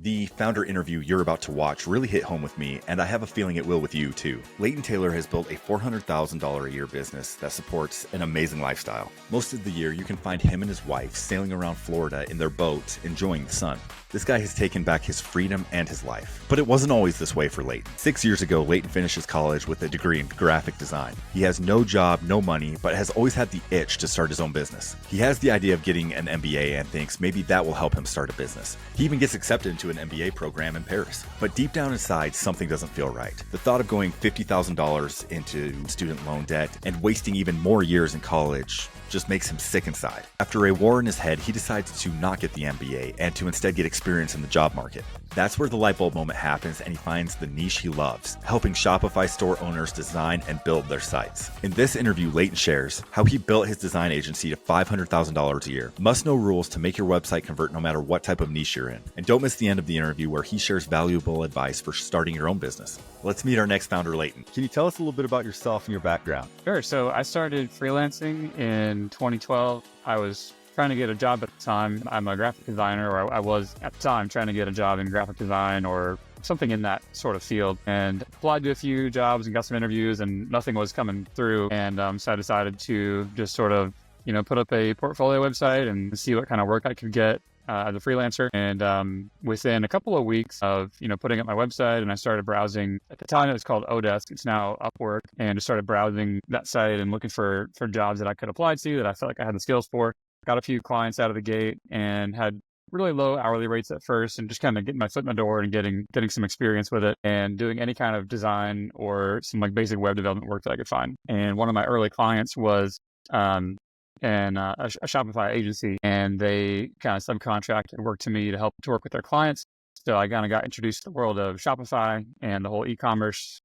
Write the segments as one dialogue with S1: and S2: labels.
S1: The founder interview you're about to watch really hit home with me, and I have a feeling it will with you too. Leighton Taylor has built a $400,000 a year business that supports an amazing lifestyle. Most of the year, you can find him and his wife sailing around Florida in their boat, enjoying the sun. This guy has taken back his freedom and his life. But it wasn't always this way for Leighton. 6 years ago, Leighton finishes college with a degree in graphic design. He has no job, no money, but has always had the itch to start his own business. He has the idea of getting an MBA and thinks maybe that will help him start a business. He even gets accepted into an MBA program in Paris. But deep down inside, something doesn't feel right. The thought of going $50,000 into student loan debt and wasting even more years in college just makes him sick inside. After a war in his head, he decides to not get the MBA and to instead get experience in the job market. That's where the light bulb moment happens, and he finds the niche he loves, helping Shopify store owners design and build their sites. In this interview, Leighton shares how he built his design agency to $500,000 a year, must-know rules to make your website convert no matter what type of niche you're in. And don't miss the end of the interview where he shares valuable advice for starting your own business. Let's meet our next founder, Leighton. Can you tell us a little bit about yourself and your background?
S2: Sure. So I started freelancing in 2012. I was trying to get a job at the time. I'm a graphic designer, or I was at the time trying to get a job in graphic design or something in that sort of field, and applied to a few jobs and got some interviews, and nothing was coming through. And so I decided to just sort of, put up a portfolio website and see what kind of work I could get as a freelancer. And within a couple of weeks of, putting up my website, and I started browsing, at the time it was called Odesk, it's now Upwork, and just started browsing that site and looking for jobs that I could apply to that I felt like I had the skills for. Got a few clients out of the gate and had really low hourly rates at first, and just kind of getting my foot in the door and getting some experience with it and doing any kind of design or some like basic web development work that I could find. And one of my early clients was a Shopify agency, and they kind of subcontracted work to me to work with their clients. So I kind of got introduced to the world of Shopify and the whole e-commerce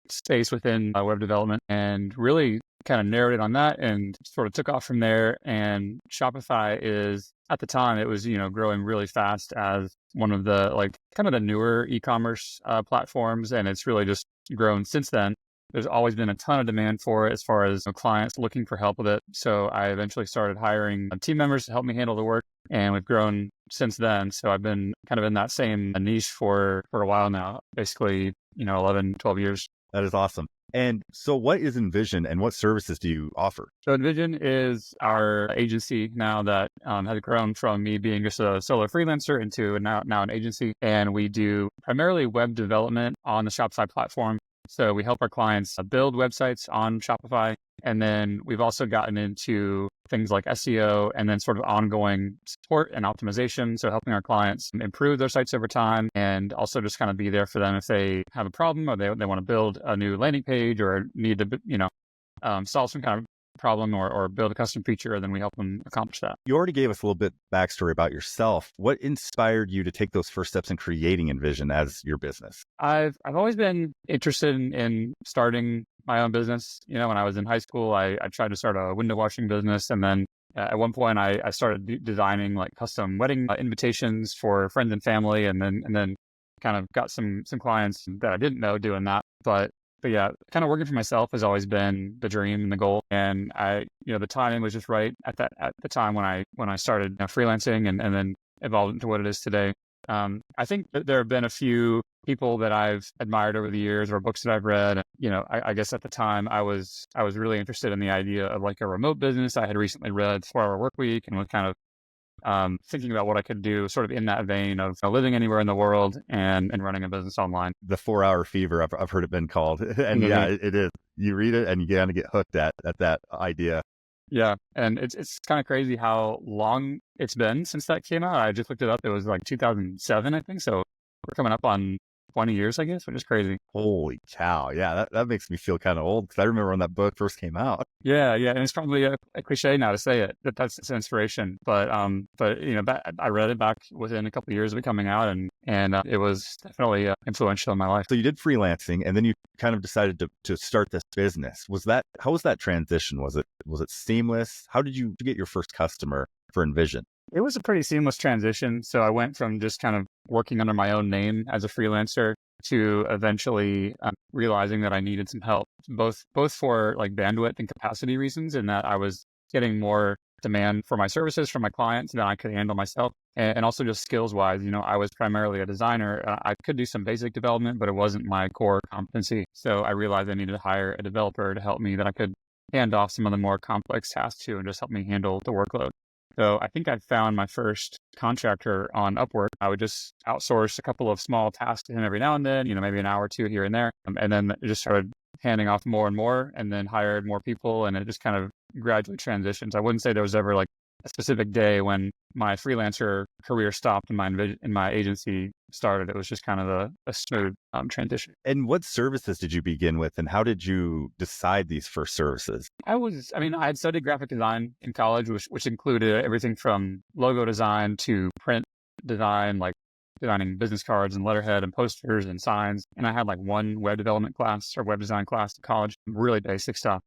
S2: space within web development, and really kind of narrowed it on that and sort of took off from there. And Shopify is, at the time, it was, growing really fast as one of the kind of the newer e-commerce platforms. And it's really just grown since then. There's always been a ton of demand for it as far as clients looking for help with it. So I eventually started hiring team members to help me handle the work, and we've grown since then. So I've been kind of in that same niche for a while now, basically, 11, 12 years.
S1: That is awesome. And so what is Envision and what services do you offer?
S2: So Envision is our agency now that has grown from me being just a solo freelancer into now an agency. And we do primarily web development on the Shopify platform. So we help our clients build websites on Shopify. And then we've also gotten into things like SEO and then sort of ongoing support and optimization. So helping our clients improve their sites over time, and also just kind of be there for them if they have a problem or they want to build a new landing page or need to, solve some kind of problem or build a custom feature, then we help them accomplish that.
S1: You already gave us a little bit backstory about yourself. What inspired you to take those first steps in creating Envision as your business?
S2: I've always been interested in starting my own business. When I was in high school, I tried to start a window washing business, and then at one point I started designing like custom wedding invitations for friends and family, and then kind of got some clients that I didn't know doing that. But yeah, kind of working for myself has always been the dream and the goal. And the timing was just right at the time when I started freelancing and then evolved into what it is today. I think that there have been a few people that I've admired over the years or books that I've read. I guess at the time I was really interested in the idea of like a remote business. I had recently read 4-Hour Workweek and was kind of thinking about what I could do sort of in that vein of living anywhere in the world and running a business online.
S1: The 4-hour fever, I've heard it been called. And yeah, it is. You read it and you kind of get hooked at that idea.
S2: Yeah. And it's kind of crazy how long it's been since that came out. I just looked it up. It was like 2007, I think. So we're coming up on 20 years, I guess, which is crazy.
S1: Holy cow. Yeah, that makes me feel kind of old, because I remember when that book first came out.
S2: Yeah. And it's probably a cliche now to say it, that's its inspiration. But I read it back within a couple of years of it coming out, and it was definitely influential in my life.
S1: So you did freelancing, and then you kind of decided to start this business. How was that transition? Was it seamless? How did you get your first customer for Envision?
S2: It was a pretty seamless transition. So I went from just kind of working under my own name as a freelancer to eventually realizing that I needed some help, both for like bandwidth and capacity reasons, and that I was getting more demand for my services from my clients than I could handle myself. And also just skills wise, I was primarily a designer. I could do some basic development, but it wasn't my core competency. So I realized I needed to hire a developer to help me that I could hand off some of the more complex tasks to and just help me handle the workload. So I think I found my first contractor on Upwork. I would just outsource a couple of small tasks to him every now and then, maybe an hour or two here and there. And then it just started handing off more and more, and then hired more people. And it just kind of gradually transitions. I wouldn't say there was ever like a specific day when my freelancer career stopped and my agency started. It was just kind of a smooth transition.
S1: And what services did you begin with, and how did you decide these first services?
S2: I had studied graphic design in college, which included everything from logo design to print design, like designing business cards and letterhead and posters and signs. And I had like one web development class or web design class in college, really basic stuff.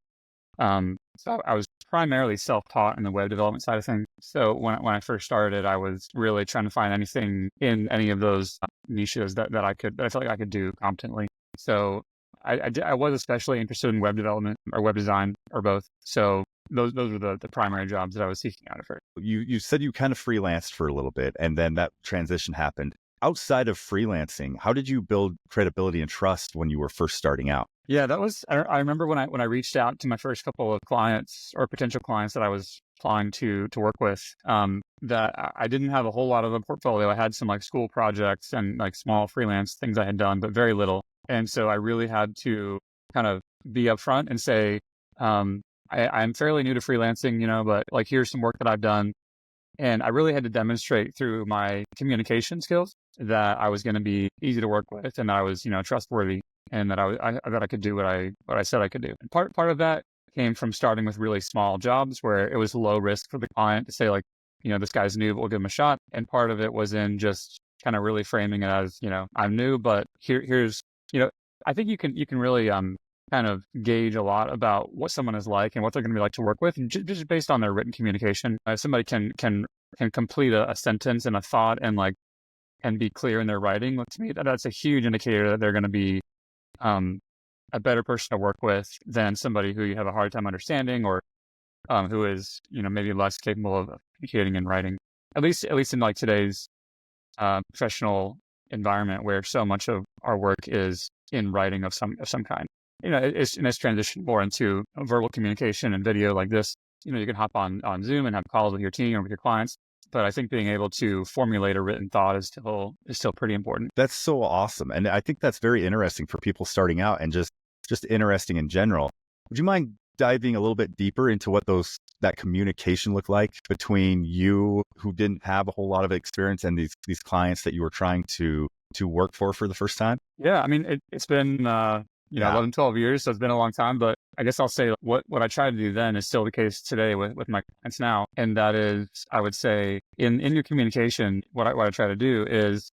S2: So I was primarily self-taught in the web development side of things. So when I first started, I was really trying to find anything in any of those niches that I felt like I could do competently. So I was especially interested in web development or web design or both. So those were the primary jobs that I was seeking out at first.
S1: You said you kind of freelanced for a little bit, and then that transition happened. Outside of freelancing, how did you build credibility and trust when you were first starting out?
S2: Yeah, I remember when I reached out to my first couple of clients or potential clients that I was applying to work with, that I didn't have a whole lot of a portfolio. I had some like school projects and like small freelance things I had done, but very little. And so I really had to kind of be upfront and say, I'm fairly new to freelancing, but like, here's some work that I've done. And I really had to demonstrate through my communication skills that I was going to be easy to work with, and that I was, trustworthy, and that I could do what I said I could do. And part of that came from starting with really small jobs where it was low risk for the client to say like, this guy's new, but we'll give him a shot. And part of it was in just kind of really framing it as, I'm new, but here's, I think you can really kind of gauge a lot about what someone is like and what they're going to be like to work with, and just based on their written communication. If somebody can complete a sentence and a thought and be clear in their writing, to me that's a huge indicator that they're going to be a better person to work with than somebody who you have a hard time understanding, or who is maybe less capable of communicating and writing. At least in like today's professional environment, where so much of our work is in writing of some kind. It's transitioned more into verbal communication and video like this. You can hop on Zoom and have calls with your team or with your clients. But I think being able to formulate a written thought is still pretty important.
S1: That's so awesome. And I think that's very interesting for people starting out, and just interesting in general. Would you mind diving a little bit deeper into what that communication looked like between you, who didn't have a whole lot of experience, and these clients that you were trying to work for the first time?
S2: Yeah, I mean, it's been 11, 12 years, so it's been a long time. But I guess I'll say what I tried to do then is still the case today with my clients now. And that is, I would say in your communication, what I try to do is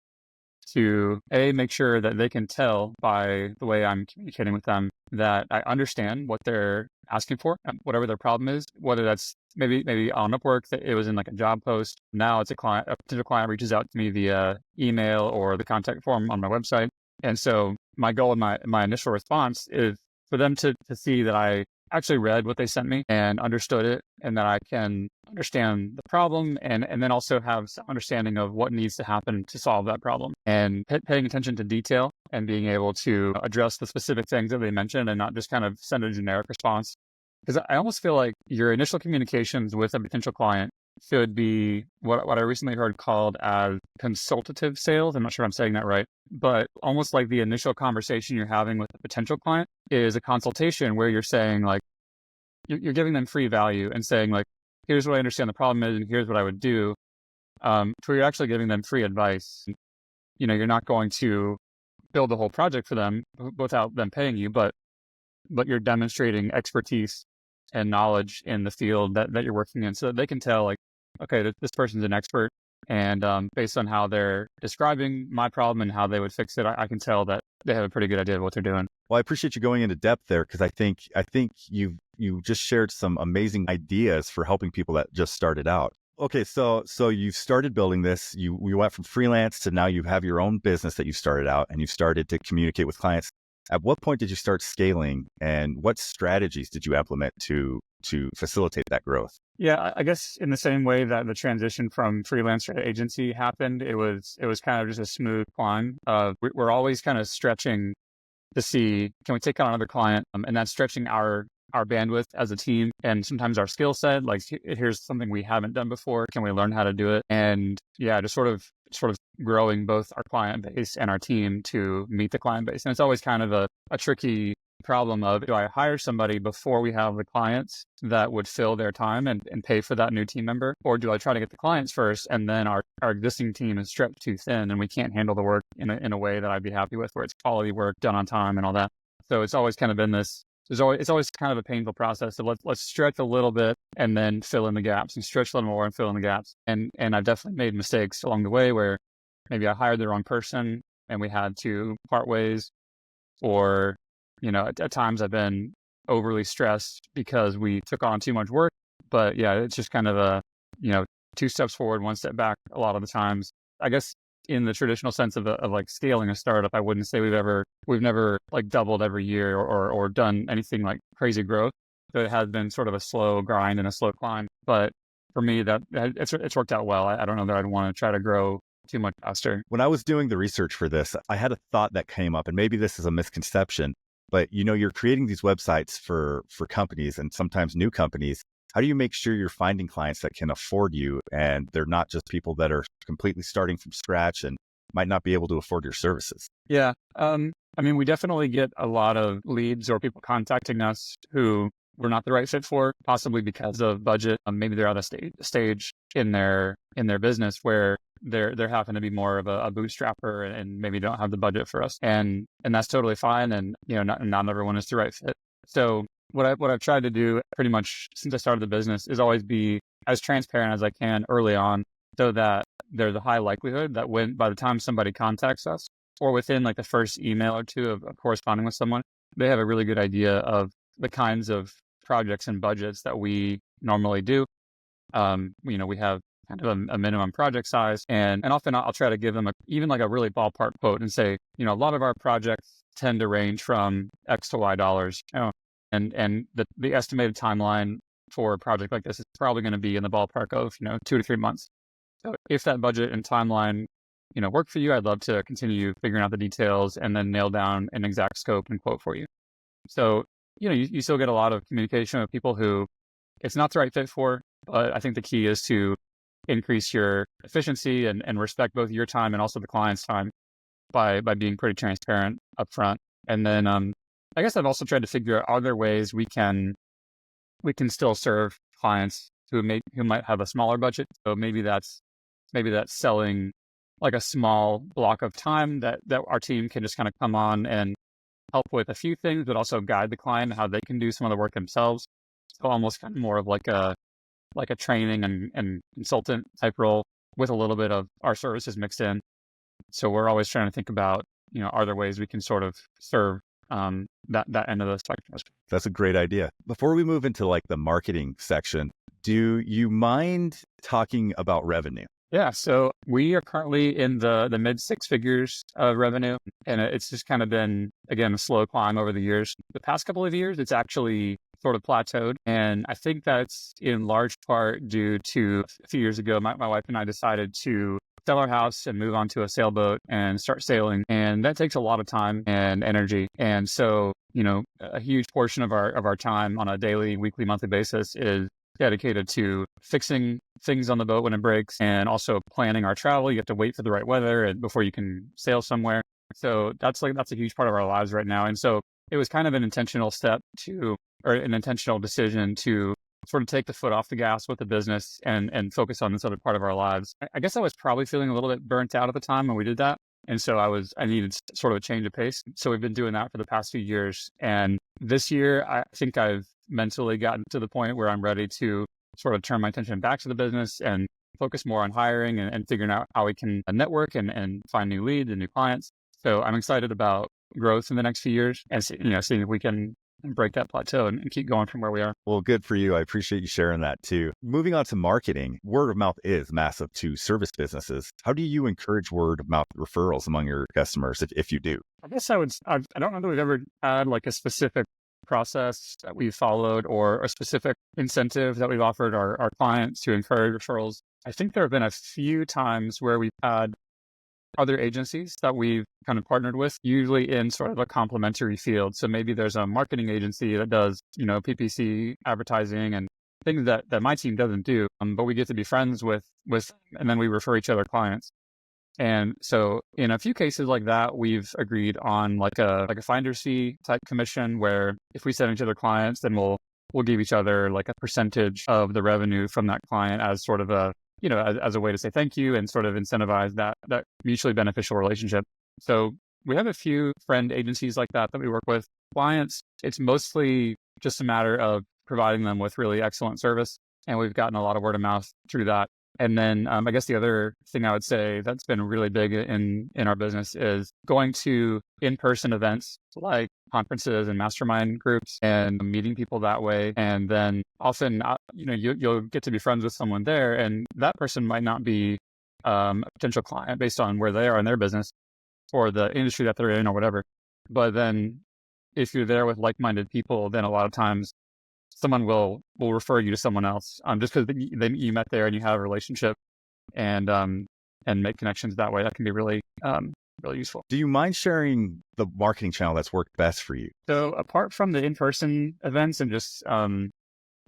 S2: to make sure that they can tell by the way I'm communicating with them that I understand what they're asking for, whatever their problem is, whether that's maybe on Upwork that it was in like a job post. Now it's a potential client reaches out to me via email or the contact form on my website. And so my goal in my initial response is for them to see that I actually read what they sent me and understood it, and that I can understand the problem and then also have some understanding of what needs to happen to solve that problem, and paying attention to detail and being able to address the specific things that they mentioned and not just kind of send a generic response. Because I almost feel like your initial communications with a potential client should be what I recently heard called as consultative sales. I'm not sure if I'm saying that right, but almost like the initial conversation you're having with a potential client is a consultation where you're saying like, you're giving them free value and saying like, here's what I understand the problem is and here's what I would do. So you're actually giving them free advice. You're not going to build the whole project for them without them paying you, but you're demonstrating expertise and knowledge in the field that you're working in, so that they can tell like, okay, this person's an expert. And based on how they're describing my problem and how they would fix it, I can tell that they have a pretty good idea of what they're doing.
S1: Well, I appreciate you going into depth there, because I think you just shared some amazing ideas for helping people that just started out. Okay, so you started building this. You went from freelance to now you have your own business that you started out, and you've started to communicate with clients. At what point did you start scaling, and what strategies did you implement to facilitate that growth?
S2: Yeah, I guess in the same way that the transition from freelancer to agency happened, it was kind of just a smooth climb. We're always kind of stretching to see, can we take on another client, and that's stretching our bandwidth as a team, and sometimes our skill set. Like, here's something we haven't done before. Can we learn how to do it? And yeah, just sort of growing both our client base and our team to meet the client base. And it's always kind of a tricky problem of, do I hire somebody before we have the clients that would fill their time and pay for that new team member? Or do I try to get the clients first, and then our existing team is stretched too thin and we can't handle the work in a way that I'd be happy with, where it's quality work done on time and all that. So it's always kind of been this, it's always kind of a painful process. So let's stretch a little bit and then fill in the gaps, and stretch a little more and fill in the gaps. And I've definitely made mistakes along the way where maybe I hired the wrong person and we had to part ways, or, at times I've been overly stressed because we took on too much work. But yeah, it's just kind of a, two steps forward, one step back a lot of the times. I guess in the traditional sense of like scaling a startup, I wouldn't say we've never like doubled every year or done anything like crazy growth. So it has been sort of a slow grind and a slow climb. But for me, that it's worked out well. I don't know that I'd want to try to grow too much faster.
S1: When I was doing the research for this, I had a thought that came up, and maybe this is a misconception, but you're creating these websites for companies, and sometimes new companies. How do you make sure you're finding clients that can afford you, and they're not just people that are completely starting from scratch and might not be able to afford your services?
S2: Yeah. We definitely get a lot of leads or people contacting us who we're not the right fit for, possibly because of budget. Maybe they're at a stage in their business where they're having to be more of a bootstrapper and maybe don't have the budget for us. And that's totally fine. And, not everyone is the right fit. So what I've tried to do pretty much since I started the business is always be as transparent as I can early on, so that there's a high likelihood that by the time somebody contacts us, or within like the first email or two of corresponding with someone, they have a really good idea of the kinds of projects and budgets that we normally do. We have kind of a minimum project size, and often I'll try to give them even like a really ballpark quote and say, a lot of our projects tend to range from X to Y dollars, and the estimated timeline for a project like this is probably going to be in the ballpark of 2 to 3 months. So if that budget and timeline work for you, I'd love to continue figuring out the details and then nail down an exact scope and quote for you. So you still get a lot of communication with people who it's not the right fit for, but I think the key is to increase your efficiency and respect both your time and also the client's time by being pretty transparent up front. And then I guess I've also tried to figure out, are there ways we can still serve clients who might have a smaller budget. So maybe that's selling like a small block of time that our team can just kind of come on and help with a few things, but also guide the client how they can do some of the work themselves. So almost kind of more of like a training and consultant type role with a little bit of our services mixed in. So we're always trying to think about, are there ways we can sort of serve that end of the spectrum?
S1: That's a great idea. Before we move into like the marketing section, do you mind talking about revenue?
S2: Yeah, so we are currently in the mid 6 figures of revenue, and it's just kind of been, again, a slow climb over the years. The past couple of years, it's actually sort of plateaued, and I think that's in large part due to a few years ago, my wife and I decided to sell our house and move onto a sailboat and start sailing, and that takes a lot of time and energy. And so, a huge portion of our time on a daily, weekly, monthly basis is dedicated to fixing things on the boat when it breaks, and also planning our travel. You have to wait for the right weather before you can sail somewhere. So that's a huge part of our lives right now. And so it was kind of an intentional an intentional decision to sort of take the foot off the gas with the business and focus on this other part of our lives. I guess I was probably feeling a little bit burnt out at the time when we did that. And so I needed sort of a change of pace. So we've been doing that for the past few years. And this year, I think I've mentally gotten to the point where I'm ready to sort of turn my attention back to the business and focus more on hiring and figuring out how we can network and find new leads and new clients. So I'm excited about growth in the next few years and seeing if we can break that plateau and keep going from where we are.
S1: Well, good for you. I appreciate you sharing that too. Moving on to marketing, word of mouth is massive to service businesses. How do you encourage word of mouth referrals among your customers if you do?
S2: I guess I don't know that we've ever had like a specific process that we've followed or a specific incentive that we've offered our clients to encourage referrals. I think there have been a few times where we've had other agencies that we've kind of partnered with, usually in sort of a complementary field. So maybe there's a marketing agency that does, PPC advertising and things that my team doesn't do, but we get to be friends with, and then we refer each other clients. And so in a few cases like that, we've agreed on like a finder's fee type commission where if we send each other clients, then we'll give each other like a percentage of the revenue from that client as sort of a, as a way to say thank you and sort of incentivize that mutually beneficial relationship. So we have a few friend agencies like that we work with. Clients, it's mostly just a matter of providing them with really excellent service. And we've gotten a lot of word of mouth through that. And then I guess the other thing I would say that's been really big in our business is going to in-person events like conferences and mastermind groups and meeting people that way. And then often, you'll get to be friends with someone there, and that person might not be a potential client based on where they are in their business or the industry that they're in or whatever. But then if you're there with like-minded people, then a lot of times someone will refer you to someone else, just because you met there and you have a relationship and make connections that way. That can be really useful.
S1: Do you mind sharing the marketing channel that's worked best for you?
S2: So apart from the in-person events and just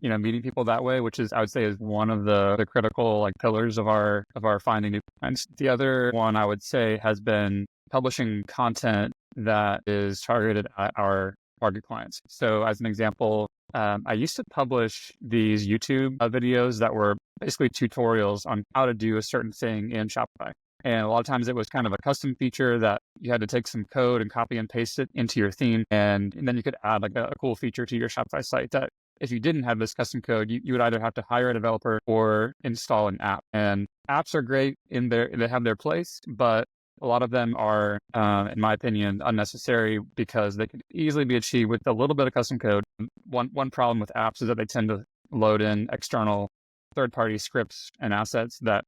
S2: meeting people that way, which is I would say is one of the critical like pillars of our finding new clients. The other one I would say has been publishing content that is targeted at our target clients. So as an example, I used to publish these YouTube videos that were basically tutorials on how to do a certain thing in Shopify. And a lot of times it was kind of a custom feature that you had to take some code and copy and paste it into your theme. And then you could add like a cool feature to your Shopify site that if you didn't have this custom code, you would either have to hire a developer or install an app. And apps are great they have their place, but a lot of them are, in my opinion, unnecessary because they can easily be achieved with a little bit of custom code. One problem with apps is that they tend to load in external third-party scripts and assets that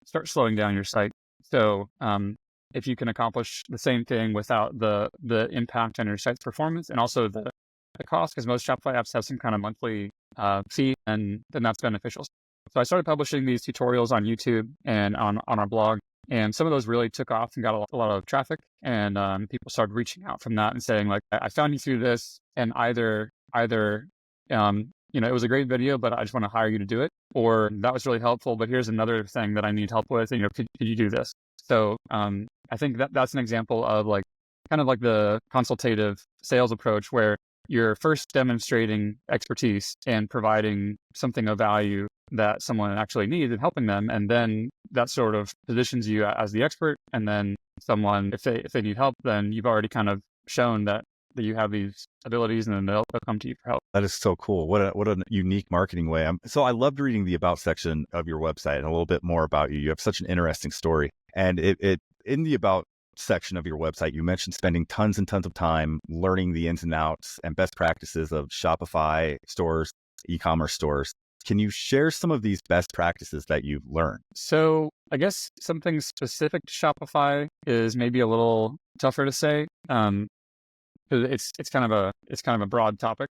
S2: start slowing down your site. So if you can accomplish the same thing without the impact on your site's performance and also the cost, because most Shopify apps have some kind of monthly fee, and then that's beneficial. So I started publishing these tutorials on YouTube and on our blog. And some of those really took off and got a lot of traffic. And people started reaching out from that and saying, like, I found you through this, and either it was a great video, but I just want to hire you to do it, or that was really helpful, but here's another thing that I need help with. And, could you do this? So I think that's an example of like kind of like the consultative sales approach where you're first demonstrating expertise and providing something of value that someone actually needs and helping them. And then that sort of positions you as the expert. And then someone, if they need help, then you've already kind of shown that you have these abilities, and then they'll come to you for help.
S1: That is so cool. What a unique marketing way. So I loved reading the about section of your website and a little bit more about you. You have such an interesting story. And it in the about section of your website, you mentioned spending tons and tons of time learning the ins and outs and best practices of Shopify stores, e-commerce stores. Can you share some of these best practices that you've learned?
S2: So I guess something specific to Shopify is maybe a little tougher to say, because it's kind of a broad topic.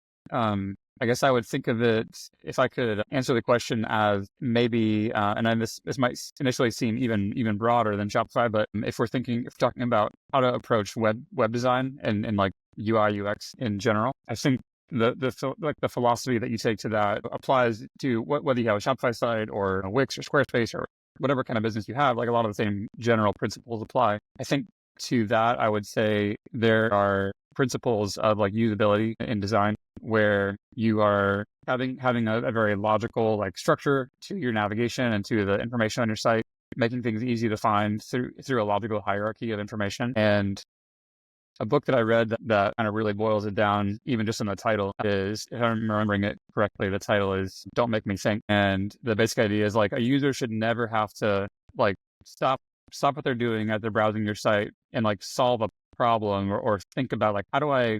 S2: I guess I would think of it, if I could answer the question as maybe, and then this might initially seem even broader than Shopify, but if we're talking about how to approach web design and like UI UX in general, I think the philosophy that you take to that applies to whether you have a Shopify site or a Wix or Squarespace or whatever kind of business you have. Like a lot of the same general principles apply. I think to that, I would say there are principles of like usability in design where you are having a very logical like structure to your navigation and to the information on your site, making things easy to find through a logical hierarchy of information. And a book that I read that kind of really boils it down, even just in the title, is, if I'm remembering it correctly, the title is Don't Make Me Think. And the basic idea is like a user should never have to like stop what they're doing as they're browsing your site and like solve a problem or think about like, how do I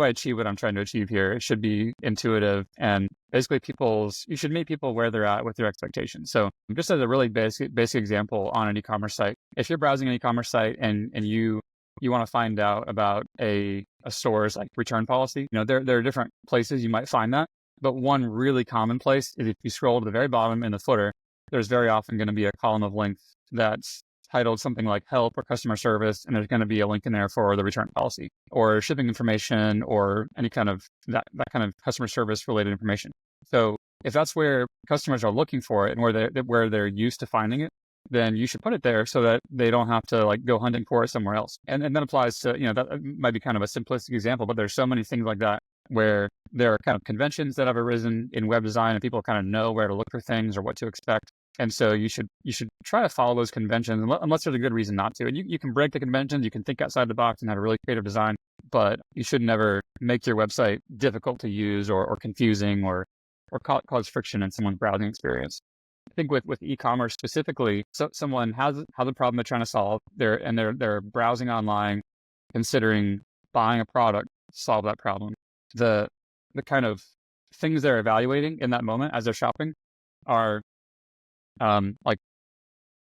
S2: achieve what I'm trying to achieve here? It should be intuitive, and basically you should meet people where they're at with their expectations. So just as a really basic example on an e-commerce site, if you're browsing an e-commerce site and you you want to find out about a store's like return policy. There are different places you might find that, but one really common place is if you scroll to the very bottom in the footer, there's very often going to be a column of links that's titled something like help or customer service, and there's going to be a link in there for the return policy or shipping information or any kind of that kind of customer service related information. So if that's where customers are looking for it and where they're used to finding it, then you should put it there so that they don't have to like go hunting for it somewhere else. And that applies to, that might be kind of a simplistic example, but there's so many things like that where there are kind of conventions that have arisen in web design and people kind of know where to look for things or what to expect. And so you should try to follow those conventions unless there's a good reason not to. And you can break the conventions, you can think outside the box and have a really creative design, but you should never make your website difficult to use or confusing or cause friction in someone's browsing experience. I think with e-commerce specifically, so someone has a problem they're trying to solve. They're browsing online, considering buying a product to solve that problem. The kind of things they're evaluating in that moment as they're shopping are like,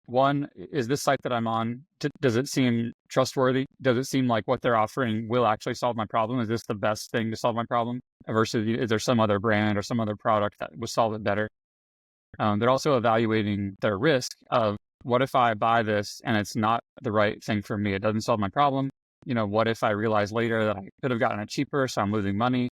S2: one, is this site that I'm on, does it seem trustworthy? Does it seem like what they're offering will actually solve my problem? Is this the best thing to solve my problem? Versus, is there some other brand or some other product that will solve it better? They're also evaluating their risk of, what if I buy this and it's not the right thing for me? It doesn't solve my problem. What if I realize later that I could have gotten it cheaper, so I'm losing money?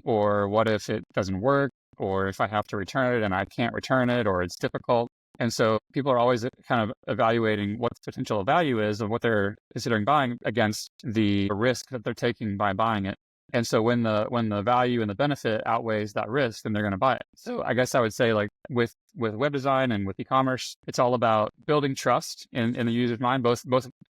S2: Or what if it doesn't work? Or if I have to return it and I can't return it, or it's difficult? And so people are always kind of evaluating what the potential value is of what they're considering buying against the risk that they're taking by buying it. And so when the value and the benefit outweighs that risk, then they're going to buy it. So I guess I would say, like, with web design and with e-commerce, it's all about building trust in the user's mind, both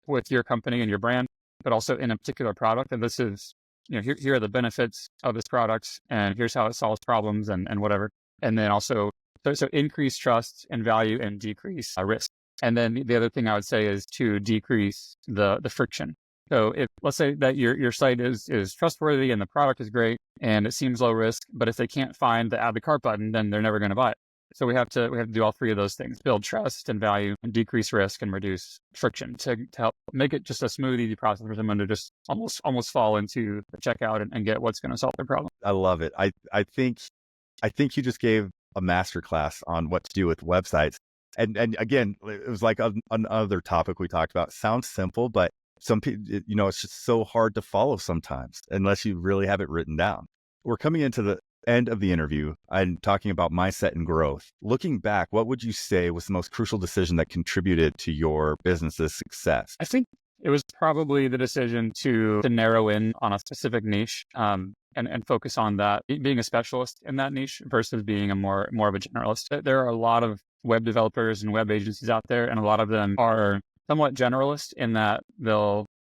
S2: with your company and your brand, but also in a particular product. And this is, here are the benefits of this product, and here's how it solves problems and whatever. And then also, so increase trust and value and decrease risk. And then the other thing I would say is to decrease the friction. So if, let's say that your site is trustworthy and the product is great and it seems low risk, but if they can't find the add to cart button, then they're never going to buy it. So we have to do all three of those things: build trust and value, and decrease risk and reduce friction to help make it just a smooth, easy process for someone to just almost fall into the checkout and get what's going to solve their problem.
S1: I love it. I think you just gave a masterclass on what to do with websites. And again, it was like another topic we talked about. Sounds simple, but some people, it's just so hard to follow sometimes unless you really have it written down. We're coming into the end of the interview. I'm talking about mindset and growth. Looking back, what would you say was the most crucial decision that contributed to your business's success?
S2: I think it was probably the decision to narrow in on a specific niche, and focus on that, being a specialist in that niche versus being a more of a generalist. There are a lot of web developers and web agencies out there, and a lot of them are somewhat generalist in that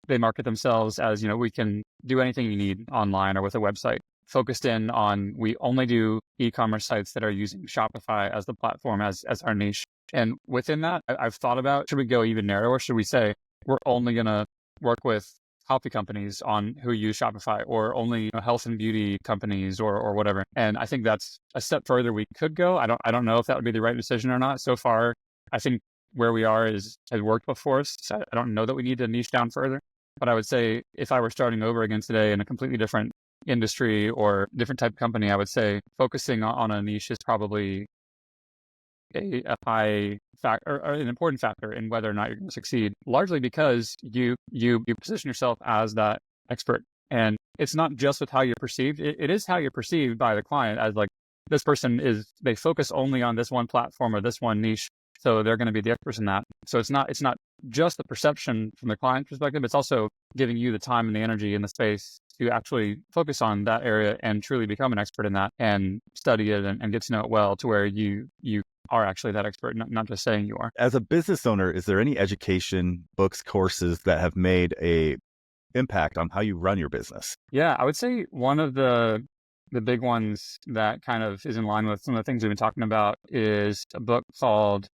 S2: they market themselves as, we can do anything you need online or with a website, focused in on, we only do e-commerce sites that are using Shopify as the platform as our niche. And within that, I've thought about, should we go even narrower? Should we say we're only going to work with coffee companies who use Shopify, or only health and beauty companies or whatever? And I think that's a step further we could go. I don't know if that would be the right decision or not. So far, I think where we are has worked before us. So I don't know that we need to niche down further. But I would say if I were starting over again today in a completely different industry or different type of company, I would say focusing on a niche is probably a high factor, or an important factor in whether or not you're going to succeed, largely because you position yourself as that expert. And it's not just with how you're perceived. It is how you're perceived by the client as, like, this person they focus only on this one platform or this one niche, so they're going to be the experts in that. So it's not just the perception from the client perspective. It's also giving you the time and the energy and the space to actually focus on that area and truly become an expert in that and study it and get to know it well, to where you are actually that expert, not just saying you are.
S1: As a business owner, is there any education, books, courses that have made a impact on how you run your business?
S2: Yeah, I would say one of the big ones that kind of is in line with some of the things we've been talking about is a book called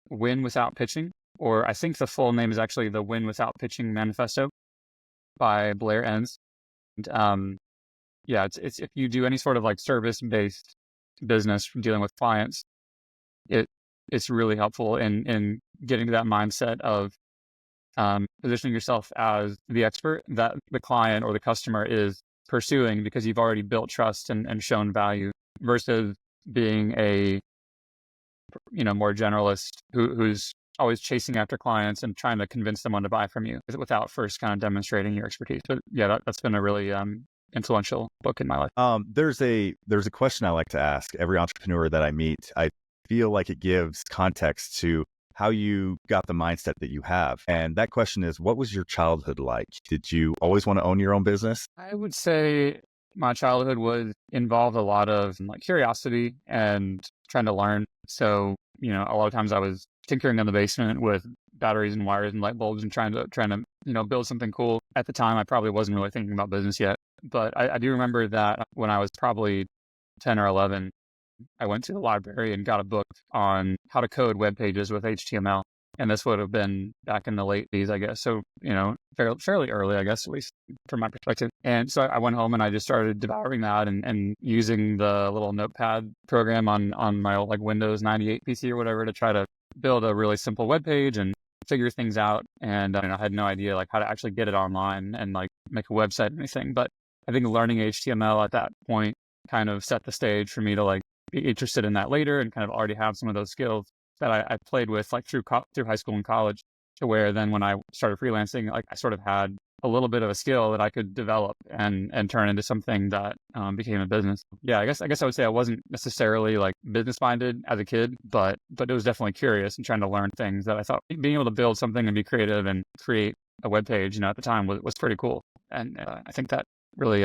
S2: Win Without Pitching, or I think the full name is actually the Win Without Pitching Manifesto by Blair Enns. And it's if you do any sort of like service-based business dealing with clients, it's really helpful in getting to that mindset of positioning yourself as the expert that the client or the customer is pursuing because you've already built trust and shown value, versus being a more generalist who's always chasing after clients and trying to convince someone to buy from you without first kind of demonstrating your expertise. But yeah, that's been a really influential book in my life.
S1: There's a question I like to ask every entrepreneur that I meet. I feel like it gives context to how you got the mindset that you have. And that question is, what was your childhood like? Did you always want to own your own business?
S2: I would say my childhood was involved a lot of like curiosity and trying to learn. So, a lot of times I was tinkering in the basement with batteries and wires and light bulbs and trying to, build something cool. At the time, I probably wasn't really thinking about business yet. But I do remember that when I was probably 10 or 11, I went to the library and got a book on how to code web pages with HTML. And this would have been back in the late 80s, I guess. So, fairly early, I guess, at least from my perspective. And so I went home and I just started devouring that and using the little notepad program on my old like Windows 98 PC or whatever to try to build a really simple web page and figure things out. And I had no idea like how to actually get it online and like make a website or anything. But I think learning HTML at that point kind of set the stage for me to like be interested in that later and kind of already have some of those skills that I played with like through high school and college, to where then when I started freelancing, like I sort of had a little bit of a skill that I could develop and turn into something that became a business. Yeah, I guess I would say I wasn't necessarily like business minded as a kid, but it was definitely curious and trying to learn things that I thought being able to build something and be creative and create a web page, at the time was pretty cool. And I think that really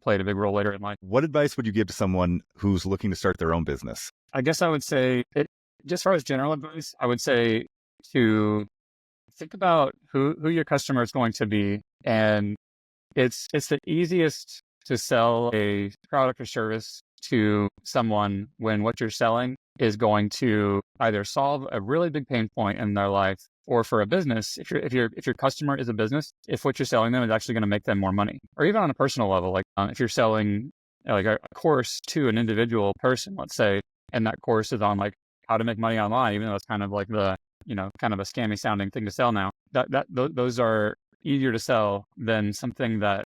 S2: played a big role later in life.
S1: What advice would you give to someone who's looking to start their own business?
S2: I guess I would say just as far as general advice, I would say to think about who your customer is going to be. And it's the easiest to sell a product or service to someone when what you're selling is going to either solve a really big pain point in their life, or for a business, if your customer is a business, if what you're selling them is actually going to make them more money, or even on a personal level, like if you're selling like a course to an individual person, let's say, and that course is on like how to make money online, even though it's kind of like the, kind of a scammy sounding thing to sell now, those are easier to sell than something that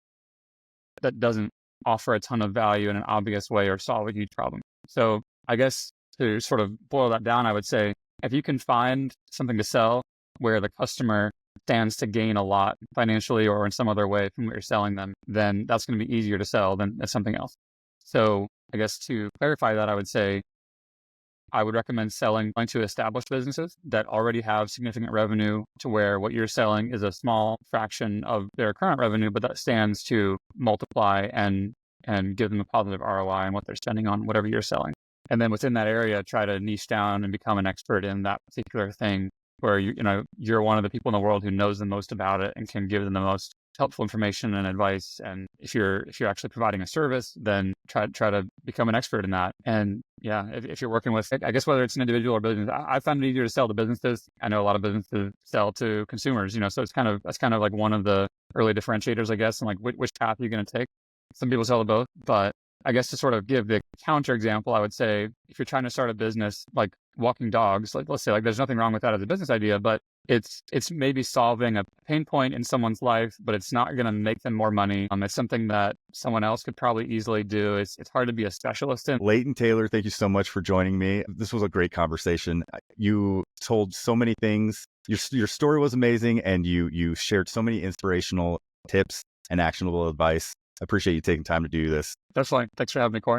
S2: doesn't offer a ton of value in an obvious way or solve a huge problem. So I guess to sort of boil that down, I would say if you can find something to sell where the customer stands to gain a lot financially or in some other way from what you're selling them, then that's going to be easier to sell than something else. So I guess to clarify that, I would say I would recommend selling to established businesses that already have significant revenue, to where what you're selling is a small fraction of their current revenue, but that stands to multiply and give them a positive ROI on what they're spending on whatever you're selling. And then within that area, try to niche down and become an expert in that particular thing, where you're one of the people in the world who knows the most about it and can give them the most helpful information and advice. And if you're actually providing a service, then try to become an expert in that. And yeah, if you're working with, I guess, whether it's an individual or business, I find it easier to sell to businesses. I know a lot of businesses sell to consumers, so that's kind of like one of the early differentiators, I guess, and like which path you're going to take. Some people sell to both, but I guess to sort of give the counter example, I would say if you're trying to start a business like walking dogs, like let's say, like there's nothing wrong with that as a business idea, but it's maybe solving a pain point in someone's life, but it's not going to make them more money. It's something that someone else could probably easily do. It's hard to be a specialist in.
S1: Leighton Taylor, thank you so much for joining me. This was a great conversation. You told so many things. Your story was amazing, and you shared so many inspirational tips and actionable advice. I appreciate you taking time to do this.
S2: That's fine. Thanks for having me, Corey.